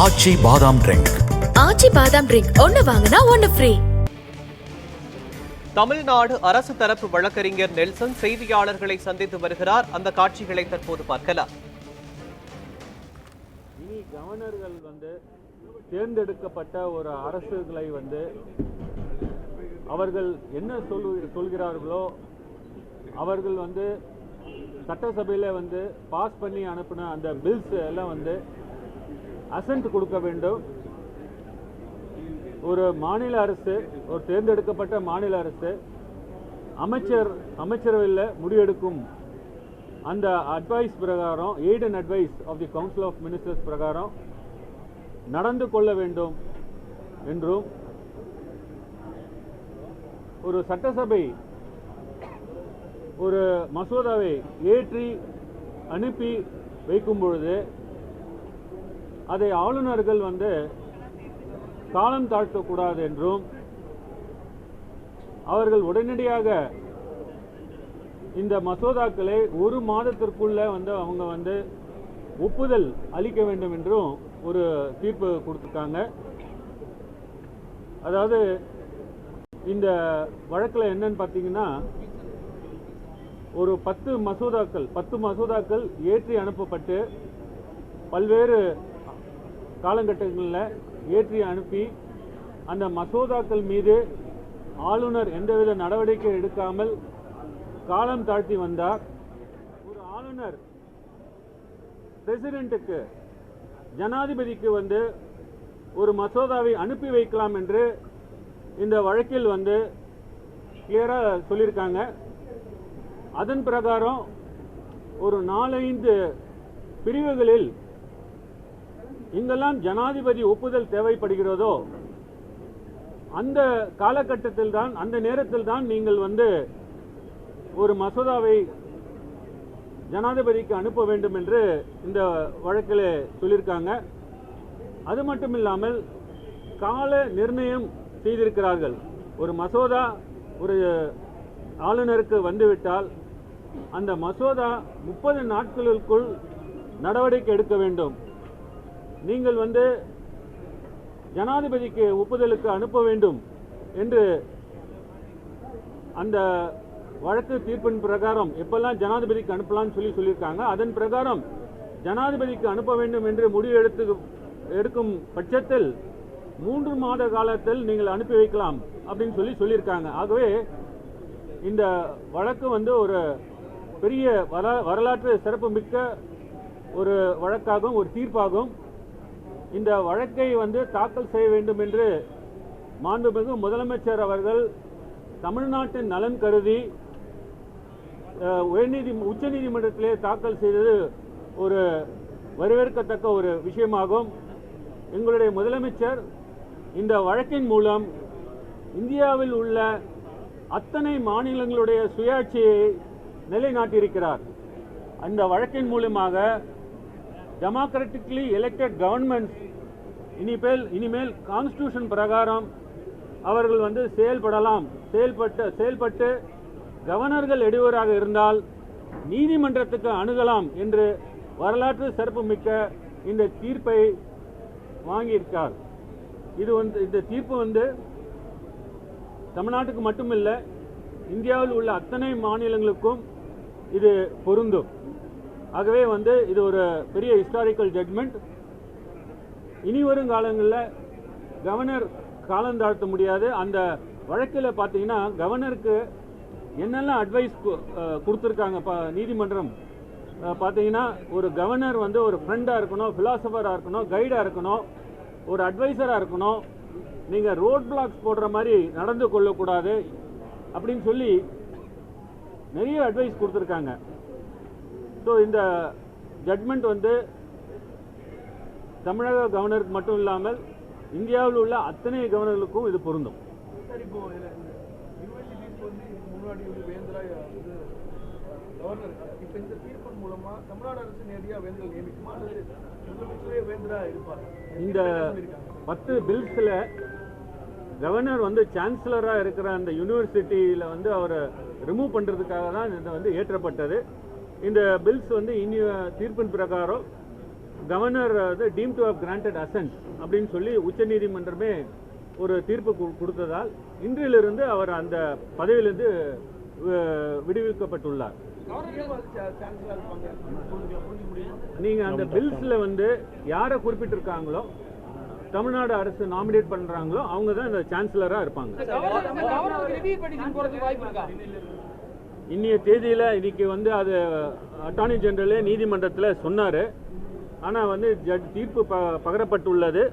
ஆச்சி பாதாம் ட்ரிங்க். ஆச்சி பாதாம் ட்ரிங்க் ஒன்னு வாங்கினா ஒன்னு ஃப்ரீ. தமிழ்நாடு அரசு தரப்பு வழக்கறிஞர் நெல்சன் செய்தியாளர்களை சந்தித்து வருகிறார். அந்த காட்சிகளை தற்போது பார்க்கலாம். இனி கவர்னர்கள் தேர்ந்தெடுக்கப்பட்ட ஒரு அரசுகளை அவர்கள் என்ன சொல்கிறார்களோ அவர்கள் சட்டசபையில் பாஸ் பண்ணி அனுப்பின அந்த பில்ஸ் எல்லாம் அசென்ட் கொடுக்க வேண்டும். ஒரு மாநில அரசு, ஒரு தேர்ந்தெடுக்கப்பட்ட மாநில அரசு அமைச்சரவையில் முடிவெடுக்கும் அந்த அட்வைஸ் பிரகாரம், aid and advice of the council of ministers பிரகாரம் நடந்து கொள்ள வேண்டும் என்றும், ஒரு சட்டசபை ஒரு மசோதாவை ஏற்றி அனுப்பி வைக்கும் பொழுது அதை ஆளுநர்கள் காலம் தாழ்த்தக்கூடாது என்றும், அவர்கள் உடனடியாக இந்த மசோதாக்களை ஒரு மாதத்திற்குள்ள அவங்க ஒப்புதல் அளிக்க வேண்டும் என்றும் ஒரு தீர்ப்பு கொடுத்துருக்காங்க. அதாவது இந்த வழக்கில் என்னன்னு பார்த்தீங்கன்னா, ஒரு 10 மசோதாக்கள் ஏற்றி அனுப்பப்பட்டு பல்வேறு காலகட்டங்களில் ஏற்றி அனுப்பி அந்த மசோதாக்கள் மீது ஆளுநர் எந்தவித நடவடிக்கை எடுக்காமல் காலம் தாழ்த்தி வந்தார். ஒரு ஆளுநர் பிரசிடென்ட்டுக்கு, ஜனாதிபதிக்கு ஒரு மசோதாவை அனுப்பி வைக்கலாம் என்று இந்த வழக்கில் கிளியராக சொல்லியிருக்காங்க. அதன் பிரகாரம் ஒரு 4-5 பிரிவுகளில் இங்கெல்லாம் ஜனாதிபதி ஒப்புதல் தேவைப்படுகிறதோ அந்த காலகட்டத்தில் தான், அந்த நேரத்தில் தான் நீங்கள் ஒரு மசோதாவை ஜனாதிபதிக்கு அனுப்ப வேண்டும் என்று இந்த வழக்கில் சொல்லியிருக்காங்க. அது மட்டும் இல்லாமல் கால நிர்ணயம் செய்திருக்கிறார்கள். ஒரு மசோதா ஒரு ஆளுநருக்கு வந்துவிட்டால் அந்த மசோதா 30 நாட்களுக்குள் நடவடிக்கை எடுக்க வேண்டும். நீங்கள் ஜனாதிபதிக்கு ஒப்புதலுக்கு அனுப்ப வேண்டும் என்று அந்த வழக்கு தீர்ப்பின் பிரகாரம் எப்பெல்லாம் ஜனாதிபதிக்கு அனுப்பலாம்னு சொல்லியிருக்காங்க. அதன் பிரகாரம் ஜனாதிபதிக்கு அனுப்ப வேண்டும் என்று முடிவு எடுக்கும் பட்சத்தில் 3 மாத காலத்தில் நீங்கள் அனுப்பி வைக்கலாம் அப்படின்னு சொல்லியிருக்காங்க. ஆகவே இந்த வழக்கு ஒரு பெரிய வரலாற்று சிறப்புமிக்க ஒரு வழக்காகும், ஒரு தீர்ப்பாகும். இந்த வழக்கை தாக்கல் செய்ய வேண்டும் என்று மாண்புமிகு முதலமைச்சர் அவர்கள் தமிழ்நாட்டின் நலன் கருதி உச்சநீதிமன்றத்திலே தாக்கல் செய்தது ஒரு வரவேற்கத்தக்க ஒரு விஷயமாகும். எங்களுடைய முதலமைச்சர் இந்த வழக்கின் மூலம் இந்தியாவில் உள்ள அத்தனை மாநிலங்களுடைய சுயாட்சியை நிலைநாட்டியிருக்கிறார். அந்த வழக்கின் மூலமாக டெமோக்ராட்டிக்லி எலெக்டட் கவர்மெண்ட் இனிமேல் கான்ஸ்டிடியூஷன் பிரகாரம் அவர்கள் செயல்பட்டு கவர்னர்கள் இடையூறாக இருந்தால் நீதிமன்றத்துக்கு அணுகலாம் என்று வரலாற்று சிறப்புமிக்க இந்த தீர்ப்பை வாங்கியிருக்கார். இந்த தீர்ப்பு தமிழ்நாட்டுக்கு மட்டுமில்ல, இந்தியாவில் உள்ள அத்தனை மாநிலங்களுக்கும் இது பொருந்தும். ஆகவே இது ஒரு பெரிய ஹிஸ்டாரிக்கல் ஜட்மெண்ட். இனி வரும் காலங்களில் கவர்னர் காலம் தாழ்த்த முடியாது. அந்த வழக்கில் பார்த்தீங்கன்னா கவர்னருக்கு என்னெல்லாம் அட்வைஸ் கொடுத்துருக்காங்க நீதிமன்றம் பார்த்தீங்கன்னா, ஒரு கவர்னர் ஒரு ஃப்ரெண்டாக இருக்கணும், ஃபிலாசபராக இருக்கணும், கைடாக இருக்கணும், ஒரு அட்வைசராக இருக்கணும். நீங்கள் ரோட் பிளாக்ஸ் போடுற மாதிரி நடந்து கொள்ளக்கூடாது அப்படின்னு சொல்லி நிறைய அட்வைஸ் கொடுத்துருக்காங்க. ஸோ இந்த ஜட்மெண்ட் தமிழக கவர்னருக்கு மட்டும் இல்லாமல் இந்தியாவில் உள்ள அத்தனை கவர்னர்களுக்கும் இது பொருந்தும். இந்த 10 பில்ஸ்ல கவர்னர் சான்சலராக இருக்கிற அந்த யூனிவர்சிட்டியில் அவரை ரிமூவ் பண்ணுறதுக்காக தான் இது ஏற்றப்பட்டது. இந்த பில்ஸ் இனி தீர்ப்பின் பிரகாரம் governor deemed to have granted assent அப்படின்னு சொல்லி உச்சநீதிமன்றமே ஒரு தீர்ப்பு கொடுத்ததால் இன்றிலிருந்து அவர் அந்த பதவியிலிருந்து விடுவிக்கப்பட்டுள்ளார். நீங்க அந்த பில்ஸ்ல வந்து யாரை குறிப்பிட்டிருக்காங்களோ தமிழ்நாடு அரசு நாமினேட் பண்றாங்களோ அவங்க தான் இந்த சான்சலரா இருப்பாங்க. இன்னைய தேதியில இன்னைக்கு வந்து அது அட்டார்னி ஜெனரலே நீதிமன்றத்தில் சொன்னாரு. ஆனா வந்து தீர்ப்பு பகரப்பட்டுள்ளது.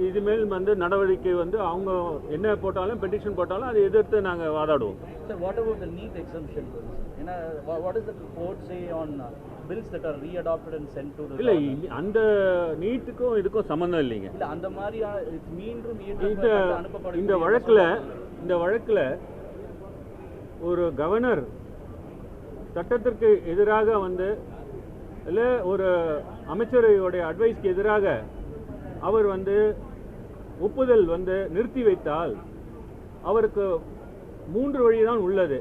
இதுமேல் வந்து நடவடிக்கை வந்து அவங்க என்ன போட்டாலும் பெட்டிஷன் போட்டாலும் அதை எதிர்த்து நாங்கள் வாதாடுவோம். Sir, what about the NEET exemption bills? What does the court say on bills that are readopted and sent to the இல்லை அந்த நீட்டுக்கும் இதுக்கும் சம்மந்தம் இல்லைங்க. இல்ல அந்த மாதிரி மீண்டும் இந்த வழக்கில் ஒரு கவர்னர் சட்டத்திற்கு எதிராக வந்து இல்லை ஒரு அமைச்சரையோடைய அட்வைஸ்க்கு எதிராக அவர் வந்து ஒப்புதல் வந்து நிறுத்தி வைத்தால் அவருக்கு 3 வழிதான் உள்ளது.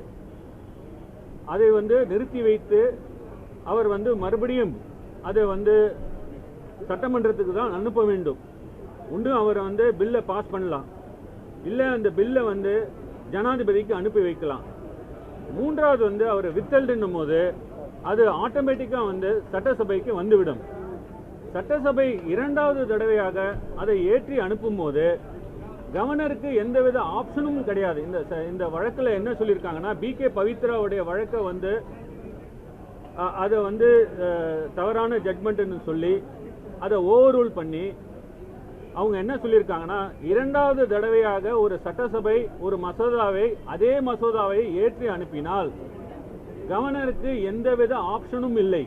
அதை வந்து நிறுத்தி வைத்து அவர் வந்து மறுபடியும் அதை வந்து சட்டமன்றத்துக்கு தான் அனுப்ப வேண்டும். ஒன்று அவர் வந்து பில்லை பாஸ் பண்ணலாம், இல்லை அந்த பில்லை வந்து ஜனாதிபதிக்கு அனுப்பி வைக்கலாம். மூன்றாவது வந்து அவர் வித்தல்டுன்னும் போது அது ஆட்டோமேட்டிக்காக வந்து சட்டசபைக்கு வந்துவிடும். சட்டசபை 2வது தடவையாக அதை ஏற்றி அனுப்பும் போது கவர்னருக்கு எந்தவித ஆப்ஷனும் கிடையாது. இந்த வழக்கில் என்ன சொல்லியிருக்காங்கன்னா, BK பவித்ராவுடைய வழக்கை வந்து அதை வந்து தவறான ஜட்மெண்ட்னு சொல்லி அதை ஓவர் ரூல் பண்ணி அவங்க என்ன சொல்லியிருக்காங்கன்னா, 2வது தடவையாக ஒரு சட்டசபை ஒரு மசோதாவை அதே மசோதாவை ஏற்றி அனுப்பினால் கவர்னருக்கு எந்தவித ஆப்ஷனும் இல்லை,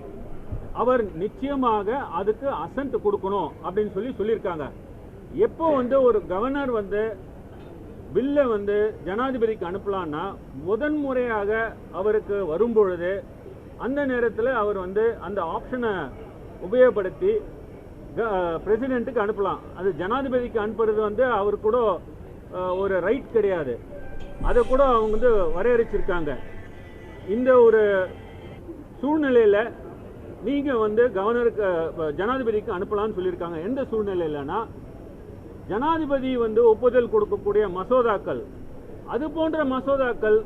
அவர் நிச்சயமாக அதுக்கு அசன்ட் கொடுக்கணும் அப்படின்னு சொல்லியிருக்காங்க. எப்போ வந்து ஒரு கவர்னர் வந்து பில்லை வந்து ஜனாதிபதிக்கு அனுப்பலான்னா முதன்முறையாக அவருக்கு வரும்பொழுது அந்த நேரத்தில் அவர் வந்து அந்த ஆப்ஷனை உபயோகப்படுத்தி பிரசிடென்ட்டுக்கு அனுப்பலாம். அது ஜனாதிபதிக்கு அனுப்புறது வந்து அவர் கூட ஒரு ரைட் கிடையாது. அதை கூட அவங்க வந்து வரையறுச்சிருக்காங்க. இந்த ஒரு சூழ்நிலையில் நீங்கள் வந்து கவர்னருக்கு ஜனாதிபதிக்கு அனுப்பலாம்னு சொல்லியிருக்காங்க. எந்த சூழ்நிலையிலனா ஜனாதிபதி வந்து ஒப்புதல் கொடுக்கக்கூடிய மசோதாக்கள், அது போன்ற மசோதாக்கள்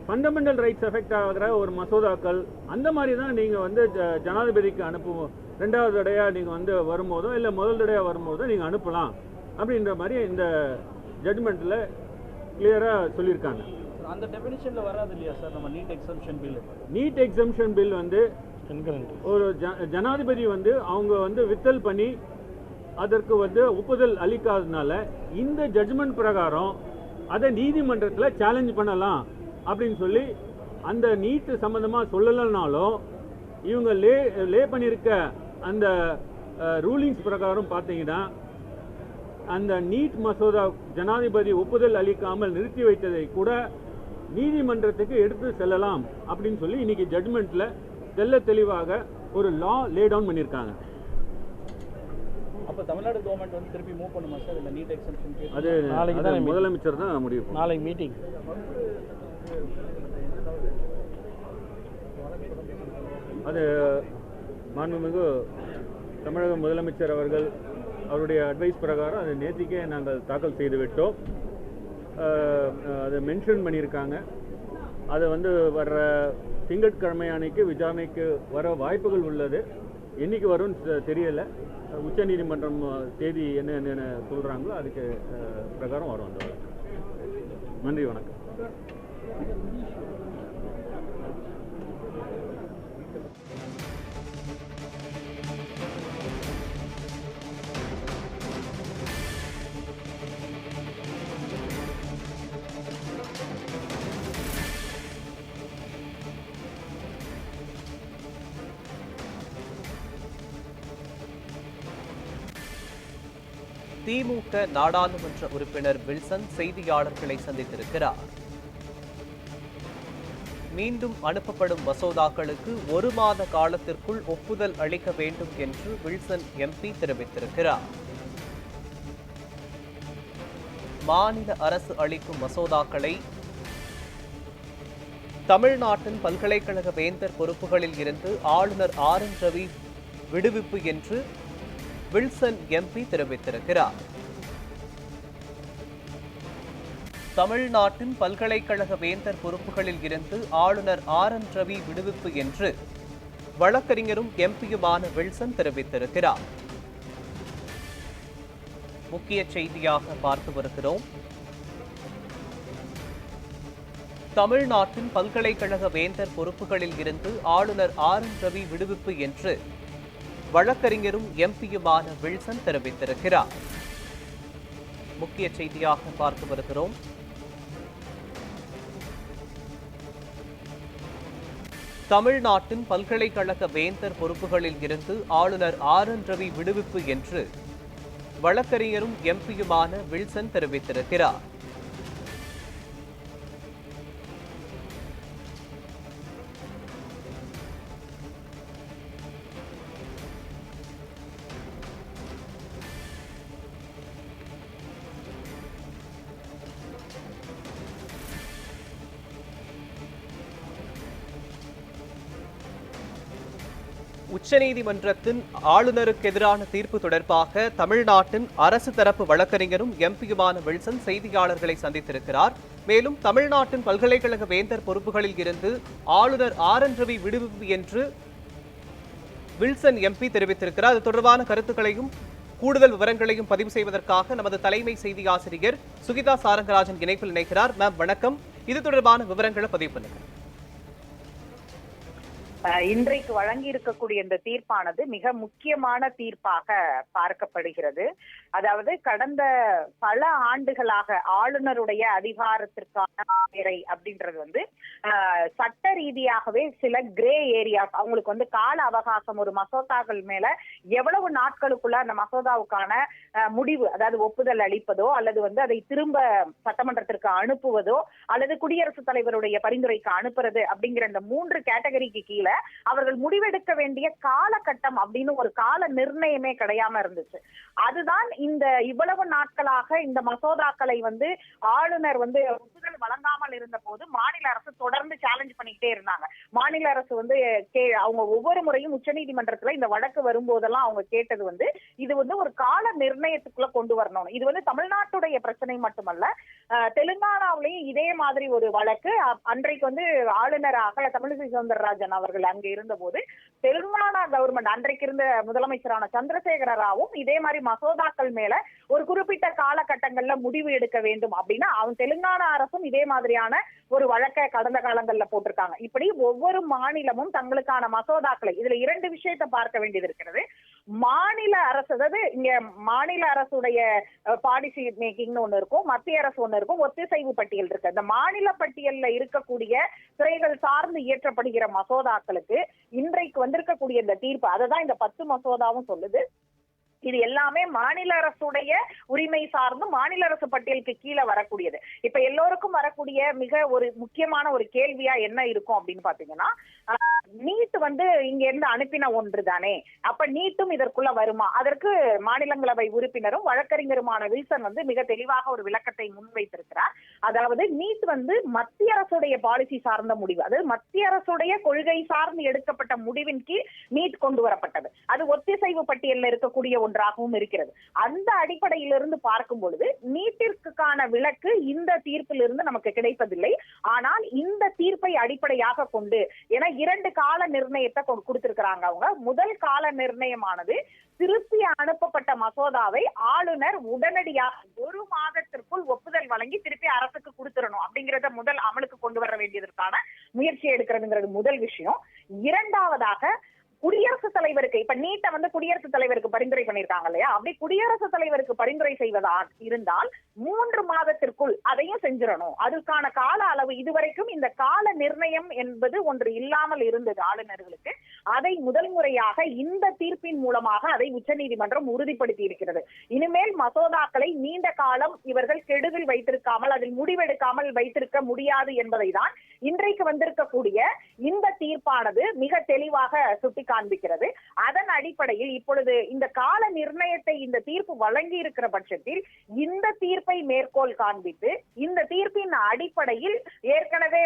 ஃபண்டமெண்டல் ரைட்ஸ் எஃபெக்ட் ஆகிற ஒரு மசோதாக்கள், அந்த மாதிரி தான் நீங்கள் வந்து ஜனாதிபதிக்கு அனுப்புவோம். 2வது தடையாக நீங்கள் வந்து வரும்போதோ இல்லை முதல் தடையாக வரும்போதோ நீங்கள் அனுப்பலாம் அப்படின்ற மாதிரி இந்த ஜட்மெண்ட்டில் கிளியராக சொல்லியிருக்காங்க. அந்த டெஃபினிஷன்ல வராது இல்லையா சார் நம்ம NEET exemption bill? NEET exemption bill வந்து ஒரு ஜனாதிபதி வந்து அவங்க வந்து வித்தல் பண்ணி அதற்கு வந்து ஒப்புதல் அளிக்காததுனால இந்த ஜட்மெண்ட் பிரகாரம் அதை நீதிமன்றத்தில் சேலஞ்ச் பண்ணலாம் அப்படின்னு சொல்லி அந்த நீட் சம்பந்தமாக சொல்லலைனாலும் இவங்க லே பண்ணியிருக்க அந்த ரூலிங்ஸ் பிரகாரம் பார்த்தீங்கன்னா அந்த நீட் மசோதா ஜனாதிபதி ஒப்புதல் அளிக்காமல் நிறுத்தி வைத்ததை கூட நீதிமன்றத்துக்கு எடுத்து செல்லலாம் அப்படின்னு சொல்லி இன்னைக்கு ஜட்மெண்ட்ல தெளிவாக ஒரு லா லே டவுன் பண்ணியிருக்காங்க. அப்போ தமிழ்நாடு கவர்மெண்ட் வந்து திருப்பி மூவ் பண்ணுமா சார் இந்த நீட் எக்ஸம்ஷன் கேஸ்? அது நாளைக்கு தான் முதலமைச்சர் தான் முடிவு. நாளைக்கு மீட்டிங். அது மாண்புமிகு தமிழக முதலமைச்சர் அவர்கள் அவருடைய அட்வைஸ் பிரகாரம் அதை நேற்றுக்கே நாங்கள் தாக்கல் செய்து விட்டோம். அதை மென்ஷன் பண்ணியிருக்காங்க. அதை வந்து வர்ற திங்கட்கிழமை அன்னைக்கு விசாரணைக்கு வர வாய்ப்புகள் உள்ளது. என்னைக்கு வரும்னு தெரியலை. உச்சநீதிமன்றம் தேதி என்ன சொல்கிறாங்களோ அதுக்கு பிரகாரம் வரும். அந்த நன்றி, வணக்கம். திமுக நாடாளுமன்ற உறுப்பினர் வில்சன் செய்தியாளர்களை சந்தித்திருக்கிறார். மீண்டும் அனுப்பப்படும் மசோதாக்களுக்கு 1 மாத காலத்திற்குள் ஒப்புதல் அளிக்க வேண்டும் என்று வில்சன் MP தெரிவித்திருக்கிறார். மாநில அரசு அளிக்கும் மசோதாக்களை தமிழ்நாட்டின் பல்கலைக்கழக வேந்தர் பொறுப்புகளில் இருந்து ஆளுநர் RN ரவி விடுவிப்பு என்று வில்சன் எம்பி தெரிவித்திருக்கிறார். தமிழ்நாட்டின் பல்கலைக்கழக வேந்தர் பொறுப்புகளில் இருந்து ஆளுநர் RN ரவி விடுவிப்பு என்று வழக்கறிஞரும் எம்பியுமான வில்சன் தெரிவித்திருக்கிறார். முக்கிய செய்தியாக பார்த்து வருகிறோம். தமிழ்நாட்டின் பல்கலைக்கழக வேந்தர் பொறுப்புகளில் இருந்து ஆளுநர் RN ரவி விடுவிப்பு என்று வழக்கறிஞரும் எம்பியுமான வில்சன் தெரிவித்திருக்கிறார். முக்கிய செய்தியாக பார்த்து வருகிறோம். தமிழ்நாட்டின் பல்கலைக்கழக வேந்தர் பொறுப்புகளில் இருந்து ஆளுநர் RN ரவி விடுவிப்பு என்று வழக்கறிஞரும் எம்பியுமான வில்சன் தெரிவித்திருக்கிறார். உச்சநீதிமன்றத்தின் ஆளுநருக்கு எதிரான தீர்ப்பு தொடர்பாக தமிழ்நாட்டின் அரசு தரப்பு வழக்கறிஞரும் எம்பியுமான வில்சன் செய்தியாளர்களை சந்தித்திருக்கிறார். மேலும் தமிழ்நாட்டின் பல்கலைக்கழக வேந்தர் பொறுப்புகளில் இருந்து ஆளுநர் RN ரவி விடுவிப்பு என்று வில்சன் எம்பி தெரிவித்திருக்கிறார். அது தொடர்பான கருத்துக்களையும் கூடுதல் விவரங்களையும் பதிவு செய்வதற்காக நமது தலைமை செய்தி ஆசிரியர் சுகிதா சாரங்கராஜன் இணைப்பில் இணைக்கிறார். மேம் வணக்கம். இது தொடர்பான விவரங்களை பதிவு பண்ணுங்க. இன்றைக்கு வழங்கி இருக்கக்கூடிய இந்த தீர்ப்பானது மிக முக்கியமான தீர்ப்பாக பார்க்கப்படுகிறது. அதாவது கடந்த பல ஆண்டுகளாக ஆளுநருடைய அதிகாரத்திற்கான அப்படின்றது சட்ட ரீதியாகவே சில கிரே ஏரியாஸ், அவங்களுக்கு கால அவகாசம், ஒரு மசோதாக்கள் மேல எவ்வளவு நாட்களுக்குள்ள அந்த மசோதாவுக்கான முடிவு, அதாவது ஒப்புதல் அளிப்பதோ அல்லது அதை திரும்ப சட்டமன்றத்திற்கு அனுப்புவதோ அல்லது குடியரசுத் தலைவருடைய பரிந்துரைக்கு அனுப்புறது அப்படிங்கிற இந்த 3 கேட்டகரிக்கு கீழே அவர்கள் முடிவெடுக்க வேண்டிய காலகட்டம் அப்படின்னு ஒரு கால நிர்ணயமே கிடையாம இருந்துச்சு. அதுதான் இந்த இவ்வளவு நாட்களாக இந்த மசோதாக்களை ஆளுநர் ஒப்புதல் வழங்காமல் இருந்த போது மாநில அரசு தொடர்ந்து சேலஞ்ச் பண்ணிக்கிட்டே இருந்தாங்க. மாநில அரசு அவங்க ஒவ்வொரு முறையும் உச்சநீதிமன்றத்துல இந்த வழக்கு வரும்போதெல்லாம் அவங்க கேட்டது இது ஒரு கால நிர்ணயத்துக்குள்ள கொண்டு வரணும். இது தமிழ்நாட்டுடைய பிரச்சனை மட்டுமல்ல, தெலுங்கானாவிலையும் இதே மாதிரி ஒரு வழக்கு அன்றைக்கு ஆளுநராக தமிழிசை சவுந்தரராஜன் அவர்கள் அங்க இருந்த போது தெலுங்கானா கவர்மெண்ட், அன்றைக்கு இருந்த முதலமைச்சரான சந்திரசேகர ராவும் இதே மாதிரி மசோதாக்கள் மேல ஒரு குறிப்பிட்ட காலகட்டங்கள்ல முடிவு எடுக்க வேண்டும் அப்படின்னா தெலுங்கானா அரசும் இதே மாதிரியான ஒரு வழக்கை கடந்த காலங்கள்ல போட்டிருக்காங்க. இப்படி ஒவ்வொரு மாநிலமும் தங்களுக்கான மசோதாக்களை, இதுல 2 விஷயத்தை பார்க்க வேண்டியது இருக்கிறது. மாநில அரசு, அதாவது இங்க மாநில அரசுடைய பாலிசி மேக்கிங்னு ஒண்ணு இருக்கும், மத்திய அரசு ஒண்ணு இருக்கும், ஒத்திசைவு பட்டியல் இருக்கு. இந்த மாநில பட்டியல்ல இருக்கக்கூடிய துறைகள் சார்ந்து இயற்றப்படுகிற மசோதாக்களுக்கு இன்றைக்கு வந்திருக்கக்கூடிய இந்த தீர்ப்பு, அததான் இந்த 10 மசோதாவும் சொல்லுது. இது எல்லாமே மாநில அரசுடைய உரிமை சார்ந்து மாநில அரசு பட்டியலுக்கு கீழே வரக்கூடியது. இப்ப எல்லோருக்கும் வரக்கூடிய மிக ஒரு முக்கியமான ஒரு கேள்வியா என்ன இருக்கும் அப்படின்னு பாத்தீங்கன்னா, நீட் இங்க இருந்து அனுப்பின ஒன்று தானே, அப்ப நீட்டும் இதற்குள்ள வருமா? அதற்கு மாநிலங்களவை உறுப்பினரும் வழக்கறிஞருமான வில்சன் மிக தெளிவாக ஒரு விளக்கத்தை முன்வைத்திருக்கிறார். அதாவது நீட் மத்திய அரசுடைய பாலிசி சார்ந்த முடிவு, அது மத்திய அரசுடைய கொள்கை சார்ந்து எடுக்கப்பட்ட முடிவின் கீழ் நீட் கொண்டு வரப்பட்டது. அது ஒத்திசைவு பட்டியலில் இருக்கக்கூடிய ஒன்றாகவும் இருக்கிறது. அந்த அடிப்படையிலிருந்து பார்க்கும் பொழுது நீட்டிற்கான விலக்கு இந்த தீர்ப்பிலிருந்து நமக்கு கிடைப்பதில்லை. ஆனால் இந்த தீர்ப்பை அடிப்படையாக கொண்டு, ஏன்னா 2 கால நிர்ணயத்தை கொடுத்திருக்கிறாங்க அவங்க. முதல் கால நிர்ணயமானது திருப்பி அனுப்பப்பட்ட மசோதாவை ஆளுநர் உடனடியாக 1 மாதத்திற்குள் ஒப்புதல் வழங்கி திருப்பி அரசுக்கு கொடுத்துடணும் அப்படிங்கறத முதல் அமலுக்கு கொண்டு வர வேண்டியதற்கான முயற்சி எடுக்கிறதுங்கிறது முதல் விஷயம். இரண்டாவதாக குடியரசுத் தலைவருக்கு, இப்ப நீட்டை குடியரசுத் தலைவருக்கு பரிந்துரை பண்ணிருக்காங்க இல்லையா, அப்படி குடியரசுத் தலைவருக்கு பரிந்துரை செய்வதா இருந்தால் 3 மாதத்திற்குள் அதையும் செஞ்சிடணும். அதுக்கான கால அளவு, இதுவரைக்கும் இந்த கால நிர்ணயம் என்பது ஒன்று இல்லாமல் இருந்தது ஆளுநர்களுக்கு. அதை முதல் முறையாக இந்த தீர்ப்பின் மூலமாக அதை உச்சநீதிமன்றம் உறுதிப்படுத்தி இருக்கிறது. இனிமேல் மசோதாக்களை நீண்ட காலம் இவர்கள் கெடுவில் வைத்திருக்காமல், அதில் முடிவெடுக்காமல் வைத்திருக்க முடியாது என்பதை தான் இன்றைக்கு வந்திருக்கக்கூடிய இந்த தீர்ப்பானது மிக தெளிவாக சுட்டி காண்பிக்கிறது. அதன் அடிப்படையில் இப்பொழுது இந்த கால நிர்ணயத்தை இந்த தீர்ப்பு வழங்கி இருக்கிற பட்சத்தில் இந்த தீர்ப்பை மேற்கோள் காண்பித்து இந்த தீர்ப்பின் அடிப்படையில் ஏற்கனவே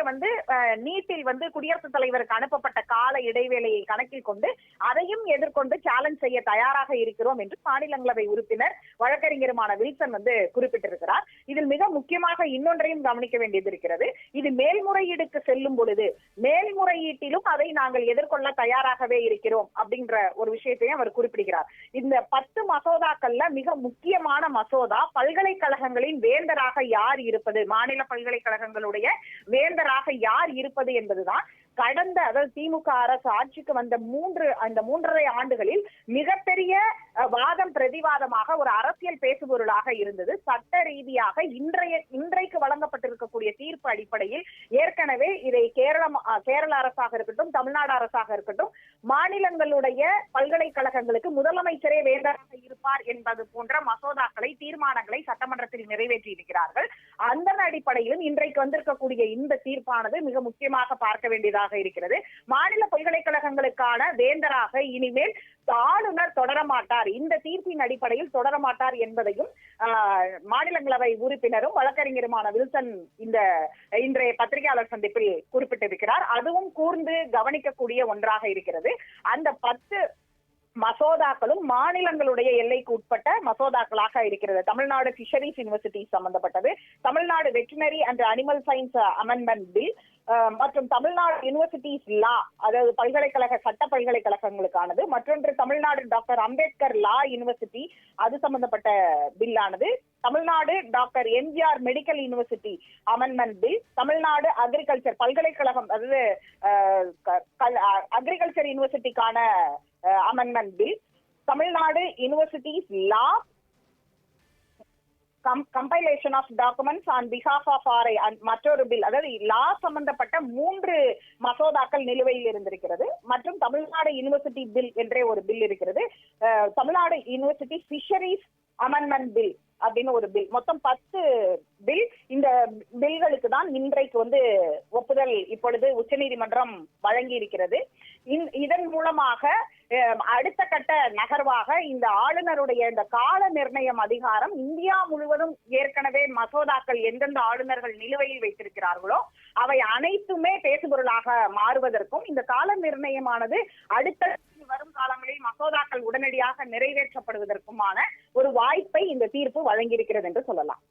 நீட்டில் குடியரசுத் தலைவருக்கு அனுப்பப்பட்ட கால இடைவேளையை கணக்கில் கொண்டு அதையும் எதிர்கொண்டு சேலஞ்ச் செய்ய தயாராக இருக்கிறோம் என்று மாநிலங்களவை உறுப்பினர் வழக்கறிஞருமான வில்சன் குறிப்பிட்டிருக்கிறார். இதில் மிக முக்கியமாக இன்னொன்றையும் கவனிக்க வேண்டியது இருக்கிறது. இது மேல்முறையீடுக்கு செல்லும் பொழுது மேல்முறையீட்டிலும் அதை நாங்கள் எதிர்கொள்ள தயாராகவே இருக்கிறோம் அப்படின்ற ஒரு விஷயத்தையும் அவர் குறிப்பிடுகிறார். இந்த 10 மசோதாக்கள்ல மிக முக்கியமான மசோதா பல்கலைக்கழகங்களின் வேந்தராக யார் இருப்பது, மாநில பல்கலைக்கழகங்களுடைய வேந்தராக யார் இருப்பது என்பதுதான் கடந்த திமுக அரசு ஆட்சிக்கு வந்த 3.5 ஆண்டுகளில் மிகப்பெரிய வாதம் பிரதிவாதமாக ஒரு அரசியல் பேசுபொருளாக இருந்தது. சட்ட ரீதியாக இன்றைக்கு வழங்கப்பட்டிருக்கக்கூடிய தீர்ப்பு அடிப்படையில் ஏற்கனவே இதை கேரள அரசாக இருக்கட்டும், தமிழ்நாடு அரசாக இருக்கட்டும், மாநிலங்களுடைய பல்கலைக்கழகங்களுக்கு முதலமைச்சரே வேந்தராக இருப்பார் என்பது போன்ற மசோதாக்களை, தீர்மானங்களை சட்டமன்றத்தில் நிறைவேற்றி இருக்கிறார்கள். அந்த அடிப்படையிலும் இன்றைக்கு வந்திருக்கக்கூடிய இந்த தீர்ப்பானது மிக முக்கியமாக பார்க்க வேண்டியதாக இருக்கிறது. மாநில பல்கலைக்கழகங்களுக்கான வேந்தராக இனிமேல் ஆளுநர் தொடரமாட்டார், இந்த தீர்ப்பின் அடிப்படையில் தொடரமாட்டார் என்பதையும் மாநிலங்களவை உறுப்பினரும் வழக்கறிஞருமான வில்சன் இந்த இன்றைய பத்திரிகையாளர் சந்திப்பில் குறிப்பிட்டிருக்கிறார். அதுவும் கூர்ந்து கவனிக்கக்கூடிய ஒன்றாக இருக்கிறது. அந்த 10 மசோதாக்களும் மாநிலங்களுடைய எல்லைக்கு உட்பட்ட மசோதாக்களாக இருக்கிறது. தமிழ்நாடு பிஷரிஸ் யூனிவர்சிட்டி சம்பந்தப்பட்டது, Tamil Nadu veterinary and animal science amendment bill மற்றும் தமிழ்நாடு யூனிவர்சிட்டிஸ் லா, அதாவது சட்ட பல்கலைக்கழகங்களுக்கானது, மற்றொன்று Tamil Nadu doctor Ambedkar law university அது சம்பந்தப்பட்ட பில்லானது, Tamil Nadu doctor MGR medical university amendment bill, Tamil Nadu agriculture பல்கலைக்கழகம் அதாவது அக்ரிகல்ச்சர் யூனிவர்சிட்டிக்கான amendment bill, Tamil Nadu universities law compilation of documents on behalf of RI மற்றொரு பில், அதாவது லா சம்பந்தப்பட்ட 3 மசோதாக்கள் நிலுவையில் இருந்திருக்கிறது. மற்றும் தமிழ்நாடு யூனிவர்சிட்டி பில் என்றே ஒரு பில் இருக்கிறது. Tamil Nadu university fisheries amendment bill அப்படின்னு ஒரு பில். மொத்தம் 10 பில். இந்த பில்களுக்கு தான் இன்றைக்கு ஒப்புதல் இப்பொழுது உச்சநீதிமன்றம் வழங்கி இருக்கிறது. இதன் மூலமாக அடுத்த கட்ட நகர்வாக இந்த ஆளுநருடைய இந்த கால நிர்ணயம் அதிகாரம் இந்தியா முழுவதும் ஏற்கனவே மசோதாக்கள் எந்தெந்த ஆளுநர்கள் நிலுவையில் வைத்திருக்கிறார்களோ அவை அனைத்துமே பேசுபொருளாக மாறுவதற்கும் இந்த கால நிர்ணயமானது அடுத்த வரும் காலங்களில் மசோதாக்கள் உடனடியாக நிறைவேற்றப்படுவதற்குமான ஒரு வாய்ப்பை இந்த தீர்ப்பு வழங்கியிருக்கிறது என்று சொல்லலாம்.